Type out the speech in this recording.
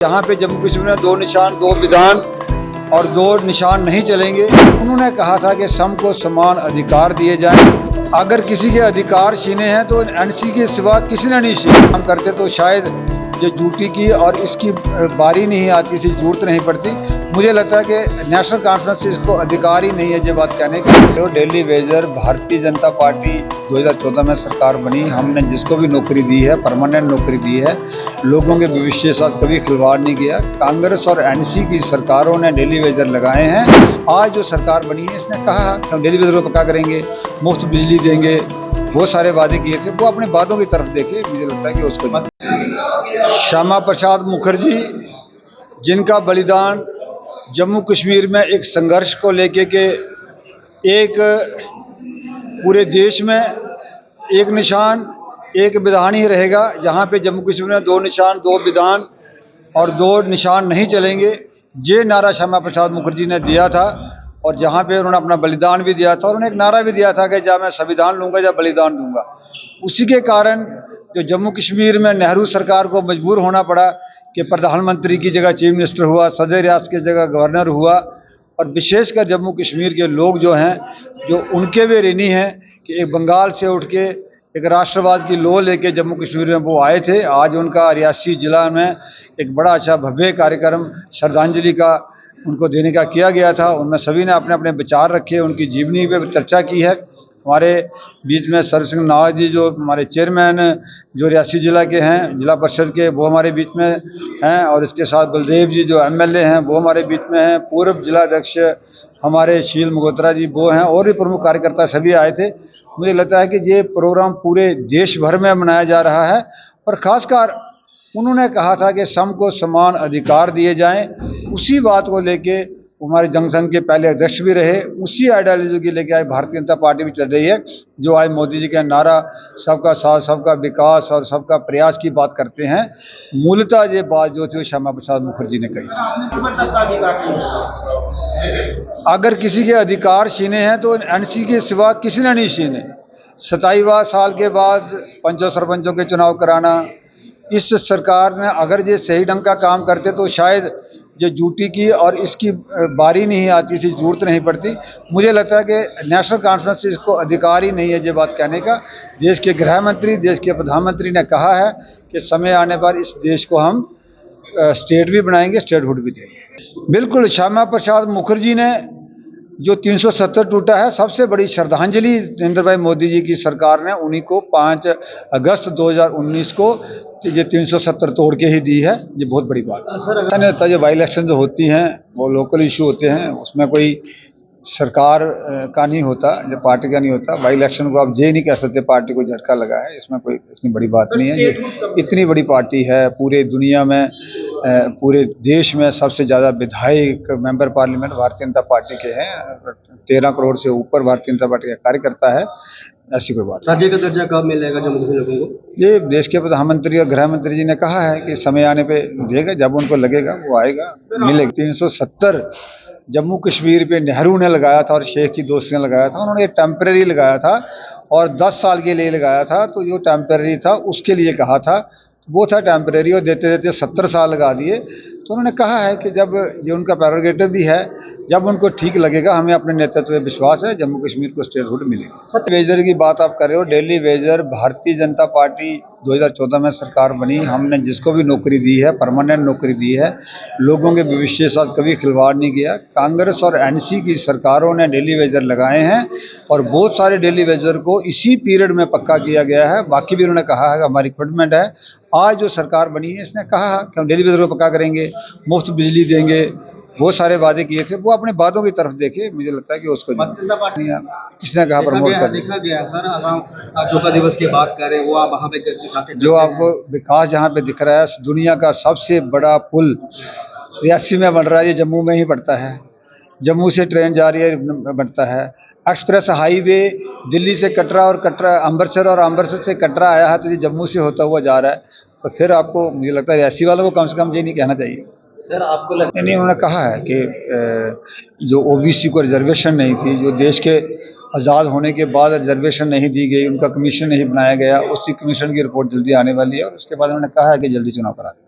यहाँ पे जम्मू कश्मीर में दो निशान, दो विधान और दो निशान नहीं चलेंगे। उन्होंने कहा था कि सम को समान अधिकार दिए जाएं। अगर किसी के अधिकार छीने हैं तो एनसी के सिवा किसी ने नहीं छीने। हम करते तो शायद जो ड्यूटी की और इसकी बारी नहीं आती थी, जरूरत नहीं पड़ती। मुझे लगता है कि नेशनल कॉन्फ्रेंस से इसको अधिकार ही नहीं है ये बात कहने का। तो daily Vaser Bharatiya Janata party 2014 में सरकार बनी, हमने जिसको भी नौकरी दी है, परमानेंट नौकरी दी है, लोगों के भविष्य के साथ कभी खिलवाड़ नहीं किया। कांग्रेस और एनसी की सरकारों ने डेली वेजर लगाए हैं। आज जो सरकार बनी है इसने कहा कि हम डेली वेजर को पक्का करेंगे, मुफ्त बिजली देंगे, बहुत सारे वादे किए थे। वो अपने वादों की तरफ देखे, मुझे लगता है कि उसको श्यामा प्रसाद मुखर्जी जिनका बलिदान जम्मू कश्मीर में एक संघर्ष को लेके के एक पूरे देश में एक निशान एक विधान ही रहेगा। जहाँ पे जम्मू कश्मीर में दो निशान, दो विधान और दो निशान नहीं चलेंगे, ये नारा श्यामा प्रसाद मुखर्जी ने दिया था। और जहाँ पे उन्होंने अपना बलिदान भी दिया था और उन्होंने एक नारा भी दिया था कि जब मैं संविधान लूँगा या बलिदान दूंगा। उसी के कारण जो जम्मू कश्मीर में नेहरू सरकार को मजबूर होना पड़ा कि प्रधानमंत्री की जगह चीफ मिनिस्टर हुआ, सदर रियासत की जगह गवर्नर हुआ। और विशेषकर जम्मू कश्मीर के लोग जो हैं, जो उनके भी ऋणी हैं कि एक बंगाल से उठ के एक राष्ट्रवाद की लो लेके जम्मू कश्मीर में वो आए थे। आज उनका रियासी जिला में एक बड़ा अच्छा भव्य कार्यक्रम श्रद्धांजलि का उनको देने का किया गया था। उनमें सभी ने अपने अपने विचार रखे, उनकी जीवनी पे चर्चा की है। हमारे बीच में सर सिंह नावत जी जो हमारे चेयरमैन जो रियासी जिला के हैं, जिला परिषद के, वो हमारे बीच में हैं। और इसके साथ बलदेव जी जो एमएलए हैं वो हमारे बीच में हैं। पूर्व जिलाध्यक्ष हमारे शील मगोत्रा जी वो हैं, और भी प्रमुख कार्यकर्ता सभी आए थे। मुझे लगता है कि ये प्रोग्राम पूरे देश भर में मनाया जा रहा है। और ख़ासकर उन्होंने कहा था कि सम को समान अधिकार दिए जाएं। उसी बात को लेके हमारे जनसंघ के पहले अध्यक्ष भी रहे, उसी आइडियोलॉजी की लेके आज भारतीय जनता पार्टी भी चल रही है। जो आज मोदी जी का नारा सबका साथ, सबका विकास और सबका प्रयास की बात करते हैं, मूलतः ये बात जो थी वो श्यामा प्रसाद मुखर्जी ने कही। अगर किसी के अधिकार छीने हैं तो एनसी के सिवा किसी ने नहीं छीने। 27 साल के बाद पंचों सरपंचों के चुनाव कराना, इस सरकार ने अगर ये सही ढंग का काम करते तो शायद जो ड्यूटी की और इसकी बारी नहीं आती थी, जरूरत नहीं पड़ती। मुझे लगता है कि नेशनल कॉन्फ्रेंस से इसको अधिकार ही नहीं है ये बात कहने का। देश के गृह मंत्री, देश के प्रधानमंत्री ने कहा है कि समय आने पर इस देश को हम स्टेट भी बनाएंगे, स्टेटहुड भी देंगे। बिल्कुल, श्यामा प्रसाद मुखर्जी ने जो 370 टूटा है, सबसे बड़ी श्रद्धांजलि नरेंद्र भाई मोदी जी की सरकार ने उन्हीं को 5 अगस्त 2019 को ये 370 तोड़ के ही दी है। ये बहुत बड़ी बात है। सर, जो बाई इलेक्शन जो होती हैं वो लोकल इशू होते हैं, उसमें कोई सरकार का नहीं होता, जो पार्टी का नहीं होता। बाई इलेक्शन को आप ये नहीं कह सकते पार्टी को झटका लगा है, इसमें कोई इतनी बड़ी बात नहीं है। ये इतनी बड़ी पार्टी है, पूरे दुनिया में, पूरे देश में सबसे ज़्यादा विधायक member parliament Bharatiya Janata party के हैं। 13 करोड़ से ऊपर भारतीय जनता पार्टी का कार्यकर्ता है। ऐसी कोई बात। राज्य का दर्जा कब मिलेगा जम्मू कश्मीर लोगों को? ये देश के प्रधानमंत्री और गृह मंत्री जी ने कहा है कि समय आने पे देगा, जब उनको लगेगा वो आएगा, मिलेगा। 370 जम्मू कश्मीर पे नेहरू ने लगाया था और शेख की दोस्त ने लगाया था। उन्होंने टेम्परेरी लगाया था और 10 साल के लिए लगाया था। तो जो टेम्परेरी था उसके लिए कहा था, वो था टेम्परेरी, और देते देते 70 साल लगा दिए। तो उन्होंने कहा है कि जब ये उनका प्रेरोगेटिव भी है, जब उनको ठीक लगेगा, हमें अपने नेतृत्व में विश्वास है, जम्मू कश्मीर को स्टेटहुड मिलेगा। वेजर की बात आप कर रहे हो, daily Vaser Bharatiya Janata party 2014 में सरकार बनी, हमने जिसको भी नौकरी दी है, परमानेंट नौकरी दी है, लोगों के भविष्य के साथ कभी खिलवाड़ नहीं किया। कांग्रेस और एनसी की सरकारों ने डेली वेजर लगाए हैं और बहुत सारे डेली वेजर को इसी पीरियड में पक्का किया गया है। बाकी भी उन्होंने कहा है कि हमारी कमिटमेंट है। आज जो सरकार बनी है इसने कहा कि हम डेली वेजर को पक्का करेंगे, मुफ्त बिजली देंगे, बहुत सारे वादे किए थे। वो अपने वादों की तरफ देखे, मुझे लगता है कि उसको किसने कहा प्रमोट कर देखा गया सर। अब योगा दिवस की बात करें, वो आप वहाँ पे जो आपको विकास जहाँ पे दिख रहा है, दुनिया का सबसे बड़ा पुल रियासी में बन रहा है, ये जम्मू में ही पड़ता है। जम्मू से ट्रेन जा रही है, बनता है। एक्सप्रेस हाईवे दिल्ली से कटरा और कटरा अमृतसर और अमृतसर से कटरा आया है, तो ये जम्मू से होता हुआ जा रहा है। तो फिर आपको, मुझे लगता है रियासी वालों को कम से कम ये नहीं कहना चाहिए। सर, आपको लगता नहीं, उन्होंने कहा है कि जो ओबीसी को रिजर्वेशन नहीं थी, जो देश के आज़ाद होने के बाद रिजर्वेशन नहीं दी गई, उनका कमीशन नहीं बनाया गया, उसी कमीशन की रिपोर्ट जल्दी आने वाली है। और उसके बाद उन्होंने कहा है कि जल्दी चुनाव करा दें।